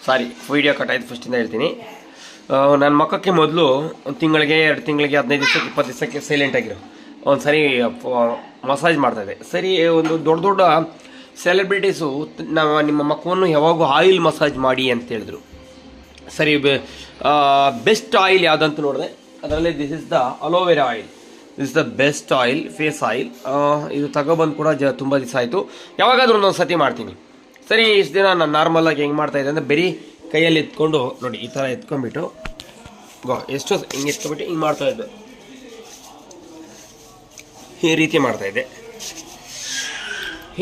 ಸಾರಿ video cut ಆಯ್ತು ಫಸ್ಟಿಂದ ಹೇಳ್ತೀನಿ. ನನ್ನ ಮಕ್ಕಕ್ಕೆ ಮೊದಲು ಒಂದು ತಿಂಗಳಿಗೆ 2 ತಿಂಗಳಿಗೆ 15 ದಿವಸಕ್ಕೆ 20 ದಿವಸಕ್ಕೆ ಸೈಲೆಂಟ್ ಆಗಿರೋ ಒಂದು ಸರಿ ಮಸಾಜ್ ಮಾಡ್ತಾಯಿದ್ದೆ. ಸರಿ ಒಂದು ದೊಡ್ಡ ದೊಡ್ಡ ಸೆಲೆಬ್ರಿಟೀಸು ನಿಮ್ಮ ಮಕ್ಕವನ್ನು ಯಾವಾಗೂ ಆಯಿಲ್ ಮಸಾಜ್ ಮಾಡಿ ಅಂತ ಹೇಳಿದ್ರು. ಸರಿ ಬೆಸ್ಟ್ ಆಯಿಲ್ ಯಾವುದಂತ ನೋಡಿದೆ. ಅದರಲ್ಲಿ this is the aloe vera oil. This is the best oil, face oil. ಇದು ತಗೊಬಂದು ಕೂಡ ತುಂಬ ದಿವಸ ಆಯಿತು. ಯಾವಾಗಾದ್ರೂ ಒಂದೊಂದು ಸತಿ ಮಾಡ್ತೀನಿ. ಸರಿ ಇಷ್ಟು ದಿನ ನಾನು ನಾರ್ಮಲಾಗಿ ಹೆಂಗೆ ಮಾಡ್ತಾಯಿದ್ದೆ ಅಂದರೆ ಬರೀ ಕೈಯಲ್ಲಿ ಎತ್ಕೊಂಡು ನೋಡಿ ಈ ಥರ ಎತ್ಕೊಂಡ್ಬಿಟ್ಟು ಎಷ್ಟೋ ಹಿಂಗೆ ಎತ್ಕೊಂಡ್ಬಿಟ್ಟು ಹಿಂಗೆ ಮಾಡ್ತಾಯಿದ್ದೆ. ಈ ರೀತಿ ಮಾಡ್ತಾಯಿದ್ದೆ.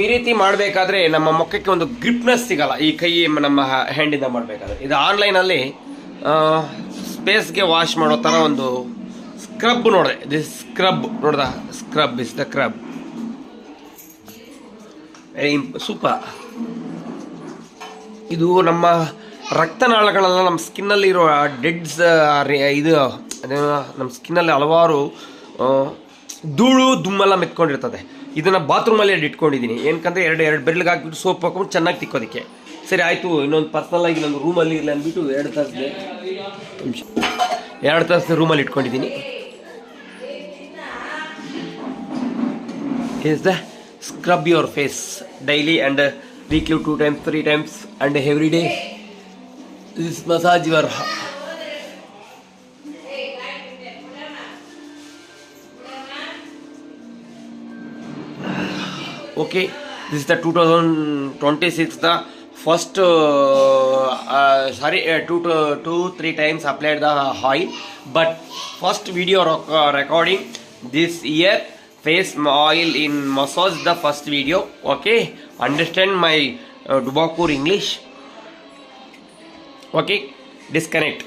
ಈ ರೀತಿ ಮಾಡಬೇಕಾದ್ರೆ ನಮ್ಮ ಮುಖಕ್ಕೆ ಒಂದು ಗ್ರಿಪ್ನೆಸ್ ಸಿಗಲ್ಲ ಈ ಕೈ ನಮ್ಮ ಹ್ಯಾಂಡಿಂದ ಮಾಡಬೇಕಾದ್ರೆ. ಇದು ಆನ್ಲೈನಲ್ಲಿ ಸ್ಪೇಸ್ಗೆ ವಾಶ್ ಮಾಡೋ ಥರ ಒಂದು ಸ್ಕ್ರಬ್ ನೋಡಿದೆ. ದಿಸ್ ಸ್ಕ್ರಬ್ ನೋಡ್ದ, scrub is the crab, very super. ಇದು ನಮ್ಮ ರಕ್ತನಾಳಗಳೆಲ್ಲ ನಮ್ಮ ಸ್ಕಿನ್ನಲ್ಲಿರೋ ಡೆಡ್ಸ್ ಇದು ನಮ್ಮ ಸ್ಕಿನ್ನಲ್ಲಿ ಹಲವಾರು ಧೂಳು ದುಮ್ಮೆಲ್ಲ ಮೆತ್ಕೊಂಡಿರ್ತದೆ. ಇದನ್ನು ಬಾತ್ರೂಮಲ್ಲಿ ಇಟ್ಕೊಂಡಿದ್ದೀನಿ. ಏನಕ್ಕಂದರೆ ಎರಡು ಬೆರಳಿಗೆ ಹಾಕ್ಬಿಟ್ಟು ಸೋಪ್ ಹಾಕೊಂಡು ಚೆನ್ನಾಗಿ ತಿಕ್ಕೋದಕ್ಕೆ. ಸರಿ ಆಯಿತು, ಇನ್ನೊಂದು ಪರ್ಸ್ನಲ್ಲಾಗಿ ನನ್ನ ರೂಮಲ್ಲಿ ಇಲ್ಲ ಅಂದ್ಬಿಟ್ಟು 2 ತಾಸು ರೂಮಲ್ಲಿ ಇಟ್ಕೊಂಡಿದ್ದೀನಿ. Is the scrub your face daily and weekly 2 times 3 times and every day this massage your okay. This is the 2026 the first 2-3 times applied the oil, but first video recording this year face oil in massage the first video. Okay, understand my Dubakur English. Okay, disconnect.